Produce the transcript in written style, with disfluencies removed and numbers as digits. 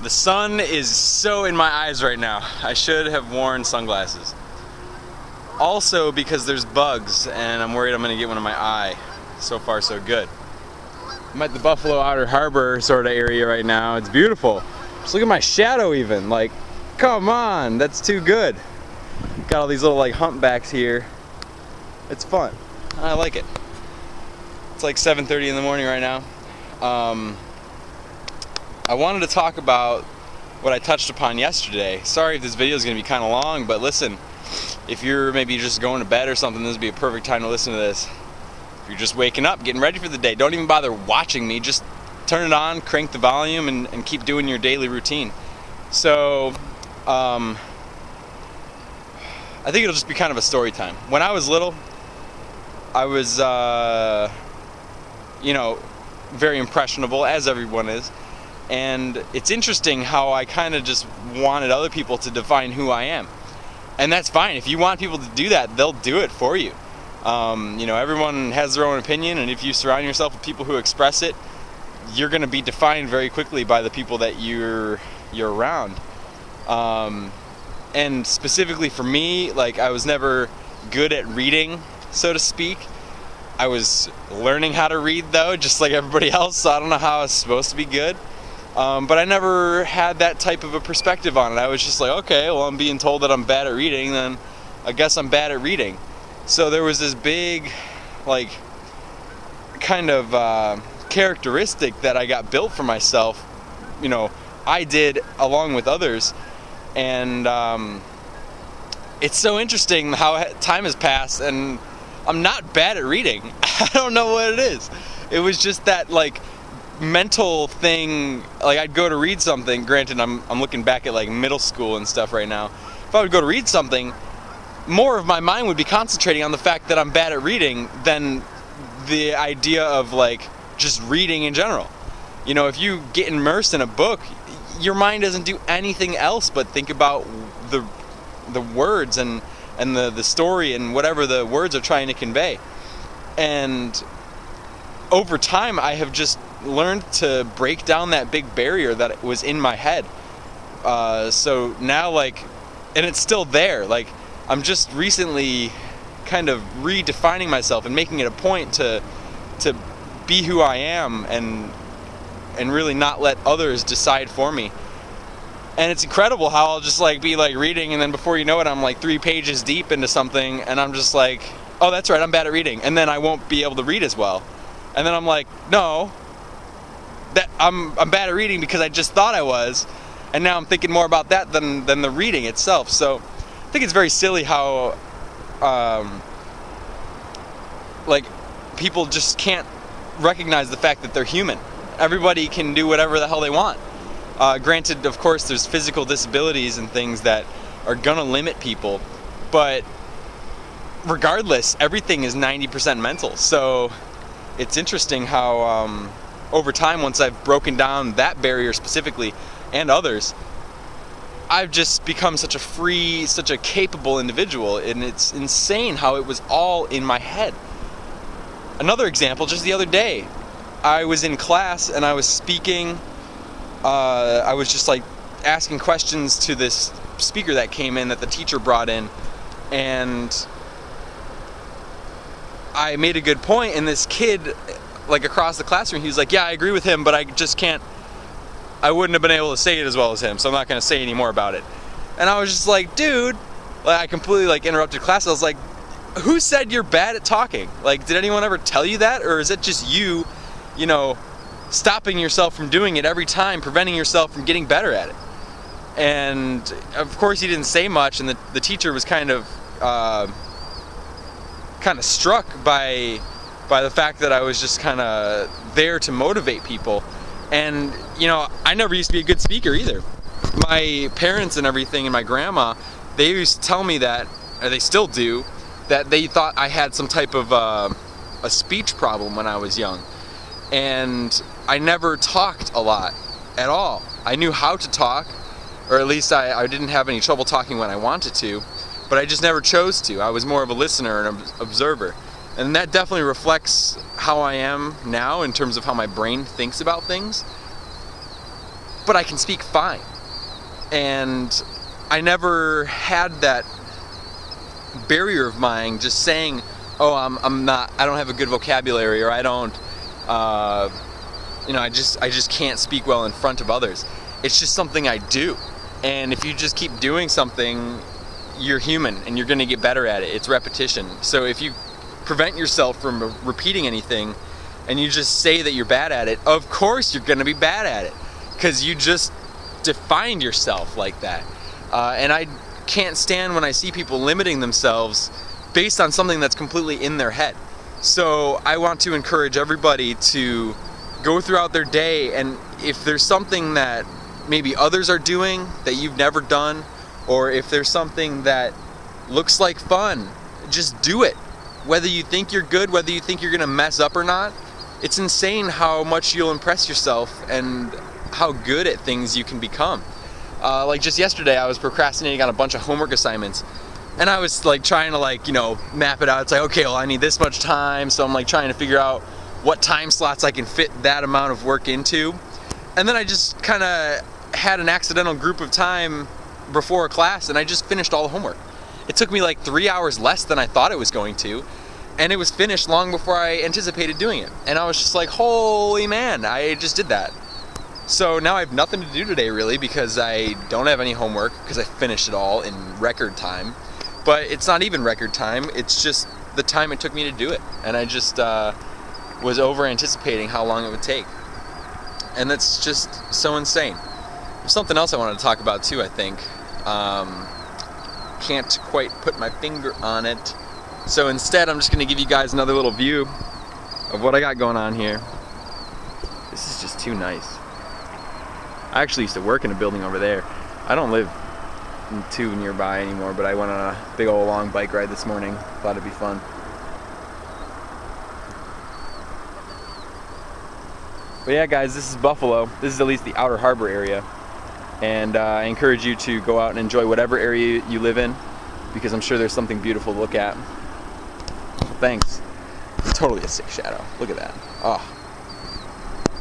The sun is so in my eyes right now. I should have worn sunglasses. Also because there's bugs and I'm worried I'm gonna get one in my eye. So far so good. I'm at the Buffalo Outer Harbor sort of area right now. It's beautiful. Just look at my shadow even. Like, come on, that's too good. Got all these little like humpbacks here. It's fun. I like it. It's like 7:30 in the morning right now. I wanted to talk about what I touched upon yesterday. Sorry if this video is going to be kind of long, but listen, if you're maybe just going to bed or something, this would be a perfect time to listen to this. If you're just waking up, getting ready for the day, don't even bother watching me. Just turn it on, crank the volume, and keep doing your daily routine. So, I think it'll just be kind of a story time. When I was little, I was, very impressionable, as everyone is. And it's interesting how I kind of just wanted other people to define who I am. And that's fine. If you want people to do that, they'll do it for you. Everyone has their own opinion, and if you surround yourself with people who express it, you're going to be defined very quickly by the people that you're around. And specifically for me, like, I was never good at reading, so to speak. I was learning how to read, though, just like everybody else, so I don't know how I was supposed to be good. But I never had that type of a perspective on it. I was just like, okay, well, I'm being told that I'm bad at reading, then I guess I'm bad at reading. So there was this big, like, kind of characteristic that I got built for myself, I did along with others. And it's so interesting how time has passed, and I'm not bad at reading. I don't know what it is. It was just that, like, mental thing. Like, I'd go to read something. Granted, I'm looking back at like middle school and stuff right now. If I would go to read something, more of my mind would be concentrating on the fact that I'm bad at reading than the idea of like just reading in general. If you get immersed in a book, your mind doesn't do anything else but think about the words and the story and whatever the words are trying to convey. And over time, I have just learned to break down that big barrier that was in my head. So now, like, and it's still there. Like, I'm just recently kind of redefining myself and making it a point to be who I am and really not let others decide for me. And it's incredible how I'll just like be like reading, and then before you know it, I'm like 3 pages deep into something, and I'm just like, oh, that's right, I'm bad at reading, and then I won't be able to read as well. And then I'm like, no, that I'm bad at reading because I just thought I was, and now I'm thinking more about that than the reading itself. So I think it's very silly how like people just can't recognize the fact that they're human. Everybody can do whatever the hell they want. Granted, of course, there's physical disabilities and things that are gonna limit people, but regardless, everything is 90% mental. So it's interesting how over time, once I've broken down that barrier specifically and others, I've just become such a free, such a capable individual, and it's insane how it was all in my head. Another example, just the other day, I was in class and I was speaking. I was just like asking questions to this speaker that came in that the teacher brought in, and I made a good point, and this kid, like across the classroom, he was like, yeah, I agree with him, but I just can't, I wouldn't have been able to say it as well as him, so I'm not going to say any more about it. And I was just like, dude, like, I completely like interrupted class. I was like, who said you're bad at talking? Like, did anyone ever tell you that? Or is it just you, stopping yourself from doing it every time, preventing yourself from getting better at it? And of course he didn't say much, and the teacher was kind of struck by the fact that I was just kind of there to motivate people. And I never used to be a good speaker either. My parents and everything, and my grandma, they used to tell me that, or they still do, that they thought I had some type of a speech problem when I was young. And I never talked a lot at all. I knew how to talk, or at least I didn't have any trouble talking when I wanted to, but I just never chose to. I was more of a listener and an observer. And that definitely reflects how I am now in terms of how my brain thinks about things. but I can speak fine. And I never had that barrier of mine just saying, oh, I don't have a good vocabulary, or I don't, I just can't speak well in front of others. It's just something I do. And if you just keep doing something, you're human and you're gonna get better at it. It's repetition. So if you prevent yourself from repeating anything and you just say that you're bad at it, of course you're gonna be bad at it, because you just defined yourself like that. And I can't stand when I see people limiting themselves based on something that's completely in their head. So I want to encourage everybody to go throughout their day, and if there's something that maybe others are doing that you've never done, or if there's something that looks like fun, just do it. Whether you think you're good, whether you think you're gonna mess up or not, it's insane how much you'll impress yourself and how good at things you can become. Like just yesterday, I was procrastinating on a bunch of homework assignments, and I was like trying to map it out. It's like, okay, well, I need this much time, so I'm like trying to figure out what time slots I can fit that amount of work into. And then I just kind of had an accidental group of time before a class, and I just finished all the homework. It took me like 3 hours less than I thought it was going to, and it was finished long before I anticipated doing it. And I was just like, holy man, I just did that. So now I have nothing to do today really, because I don't have any homework, because I finished it all in record time. But it's not even record time, it's just the time it took me to do it. And I just was over anticipating how long it would take. And that's just so insane. There's something else I wanted to talk about too, I think. Can't quite put my finger on it. So instead, I'm just gonna give you guys another little view of what I got going on here. This is just too nice. I actually used to work in a building over there. I don't live too nearby anymore, but I went on a big old long bike ride this morning. Thought it'd be fun. But yeah, guys, this is Buffalo. This is at least the Outer Harbor area. And I encourage you to go out and enjoy whatever area you live in, because I'm sure there's something beautiful to look at. Thanks. It's totally a sick shadow. Look at that. Oh.